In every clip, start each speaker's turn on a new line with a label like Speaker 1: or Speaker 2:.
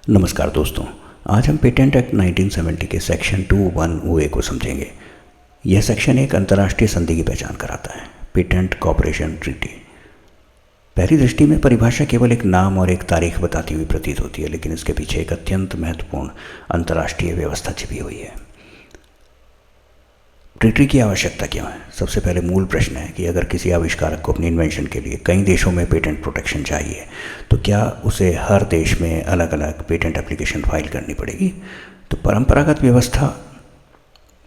Speaker 1: नमस्कार दोस्तों, आज हम पेटेंट एक्ट 1970 के सेक्शन 2(1) OA को समझेंगे। यह सेक्शन एक अंतर्राष्ट्रीय संधि की पहचान कराता है, पेटेंट कॉपरेशन ट्रीटी। पहली दृष्टि में परिभाषा केवल एक नाम और एक तारीख बताती हुई प्रतीत होती है, लेकिन इसके पीछे एक अत्यंत महत्वपूर्ण अंतर्राष्ट्रीय व्यवस्था छिपी हुई है। ट्रीटी की आवश्यकता क्यों है? सबसे पहले मूल प्रश्न है कि अगर किसी आविष्कारक को अपनी इन्वेंशन के लिए कई देशों में पेटेंट प्रोटेक्शन चाहिए, तो क्या उसे हर देश में अलग अलग पेटेंट एप्लीकेशन फाइल करनी पड़ेगी? तो परंपरागत व्यवस्था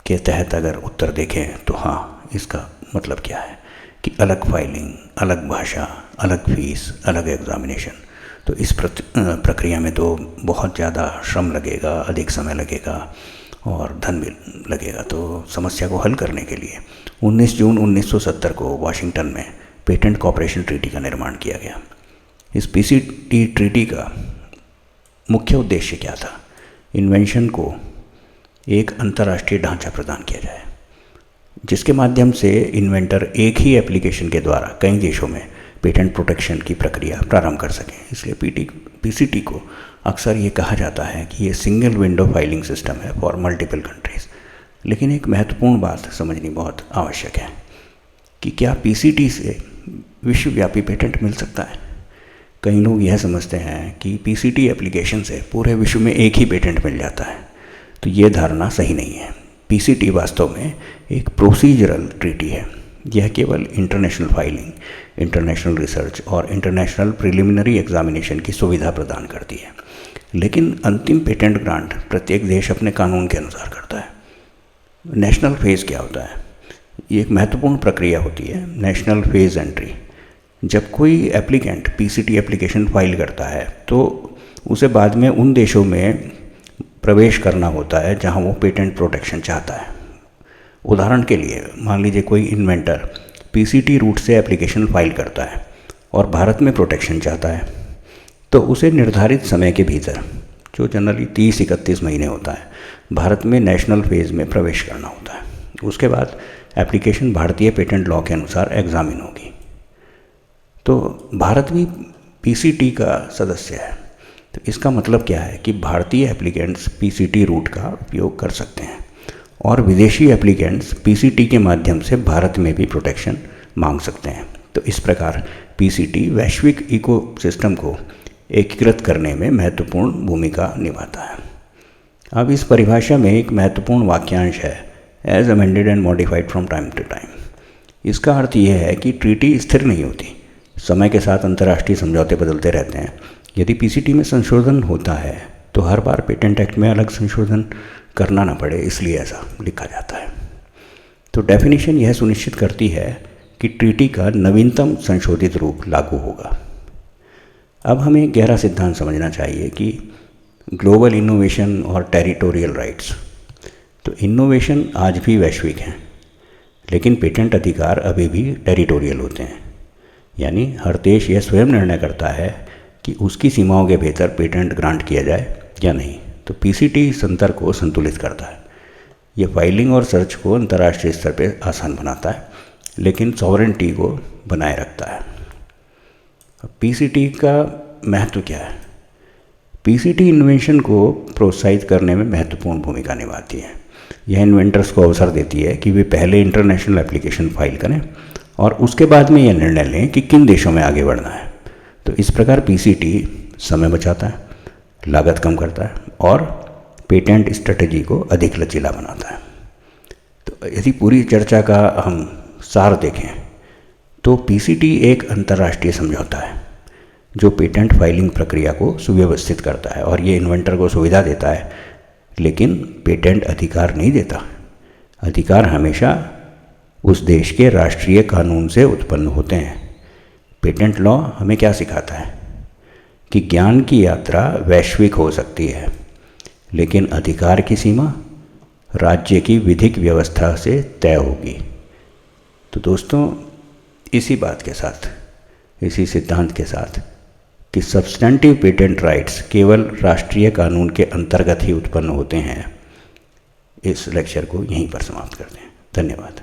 Speaker 1: के तहत अगर उत्तर देखें तो हाँ। इसका मतलब क्या है कि अलग फाइलिंग, अलग भाषा, अलग फीस, अलग एग्जामिनेशन। तो इस प्रक्रिया में तो बहुत ज़्यादा श्रम लगेगा, अधिक समय लगेगा और धन भी लगेगा। तो समस्या को हल करने के लिए 19 जून 1970 को वाशिंगटन में पेटेंट कॉपरेशन ट्रीटी का निर्माण किया गया। इस पीसीटी ट्रीटी का मुख्य उद्देश्य क्या था? इन्वेंशन को एक अंतर्राष्ट्रीय ढांचा प्रदान किया जाए, जिसके माध्यम से इन्वेंटर एक ही एप्लीकेशन के द्वारा कई देशों में पेटेंट प्रोटेक्शन की प्रक्रिया प्रारंभ कर सकें। इसलिए पीसीटी को अक्सर ये कहा जाता है कि ये सिंगल विंडो फाइलिंग सिस्टम है फॉर मल्टीपल कंट्रीज़। लेकिन एक महत्वपूर्ण बात समझनी बहुत आवश्यक है कि क्या पीसीटी से विश्वव्यापी पेटेंट मिल सकता है? कई लोग यह समझते हैं कि पीसीटी एप्लीकेशन से पूरे विश्व में एक ही पेटेंट मिल जाता है। तो ये धारणा सही नहीं है। पीसीटी वास्तव में एक प्रोसीजरल ट्रीटी है। यह केवल इंटरनेशनल फाइलिंग, इंटरनेशनल रिसर्च और इंटरनेशनल प्रिलिमिनरी एग्जामिनेशन की सुविधा प्रदान करती है, लेकिन अंतिम पेटेंट ग्रांट प्रत्येक देश अपने कानून के अनुसार करता है। नेशनल फेज़ क्या होता है? ये एक महत्वपूर्ण प्रक्रिया होती है, नेशनल फेज़ एंट्री। जब कोई एप्लीकेंट पीसीटी एप्लीकेशन फाइल करता है तो उसे बाद में उन देशों में प्रवेश करना होता है जहां वो पेटेंट प्रोटेक्शन चाहता है। उदाहरण के लिए मान लीजिए कोई इन्वेंटर पीसीटी रूट से एप्लीकेशन फाइल करता है और भारत में प्रोटेक्शन चाहता है, तो उसे निर्धारित समय के भीतर, जो जनरली 30-31 महीने होता है, भारत में नेशनल फेज़ में प्रवेश करना होता है। उसके बाद एप्लीकेशन भारतीय पेटेंट लॉ के अनुसार एग्जामिन होगी। तो भारत भी पीसीटी का सदस्य है। तो इसका मतलब क्या है कि भारतीय एप्लीकेंट्स पीसीटी रूट का उपयोग कर सकते हैं और विदेशी एप्लीकेंट्स पीसीटी के माध्यम से भारत में भी प्रोटेक्शन मांग सकते हैं। तो इस प्रकार पीसीटी वैश्विक इकोसिस्टम को एकीकृत करने में महत्वपूर्ण भूमिका निभाता है। अब इस परिभाषा में एक महत्वपूर्ण वाक्यांश है, as amended and modified from time to time. इसका अर्थ यह है कि ट्रीटी स्थिर नहीं होती। समय के साथ अंतर्राष्ट्रीय समझौते बदलते रहते हैं। यदि पीसीटी में संशोधन होता है तो हर बार पेटेंट एक्ट में अलग संशोधन करना ना पड़े, इसलिए ऐसा लिखा जाता है। तो डेफिनेशन यह सुनिश्चित करती है कि ट्रीटी का नवीनतम संशोधित रूप लागू होगा। अब हमें गहरा सिद्धांत समझना चाहिए कि ग्लोबल इनोवेशन और टेरिटोरियल राइट्स। तो इनोवेशन आज भी वैश्विक हैं, लेकिन पेटेंट अधिकार अभी भी टेरिटोरियल होते हैं। यानी हर देश यह स्वयं निर्णय करता है कि उसकी सीमाओं के भीतर पेटेंट ग्रांट किया जाए या नहीं। तो पीसीटी संतर को संतुलित करता है। ये फाइलिंग और सर्च को अंतर्राष्ट्रीय स्तर पर आसान बनाता है, लेकिन सॉवरेंटी को बनाए रखता है। पीसीटी का महत्व क्या है? पीसीटी इन्वेंशन को प्रोत्साहित करने में महत्वपूर्ण भूमिका निभाती है। यह इन्वेंटर्स को अवसर देती है कि वे पहले इंटरनेशनल एप्लीकेशन फाइल करें और उसके बाद में यह निर्णय लें कि किन देशों में आगे बढ़ना है। तो इस प्रकार पीसीटी समय बचाता है, लागत कम करता है और पेटेंट स्ट्रेटजी को अधिक लचीला बनाता है। तो यदि पूरी चर्चा का हम सार देखें तो पीसीटी एक अंतर्राष्ट्रीय समझौता है जो पेटेंट फाइलिंग प्रक्रिया को सुव्यवस्थित करता है और ये इन्वेंटर को सुविधा देता है, लेकिन पेटेंट अधिकार नहीं देता। अधिकार हमेशा उस देश के राष्ट्रीय कानून से उत्पन्न होते हैं। पेटेंट लॉ हमें क्या सिखाता है कि ज्ञान की यात्रा वैश्विक हो सकती है, लेकिन अधिकार की सीमा राज्य की विधिक व्यवस्था से तय होगी। तो दोस्तों, इसी बात के साथ, इसी सिद्धांत के साथ कि सब्सटेंटिव पेटेंट राइट्स केवल राष्ट्रीय कानून के अंतर्गत ही उत्पन्न होते हैं, इस लेक्चर को यहीं पर समाप्त करते हैं। धन्यवाद।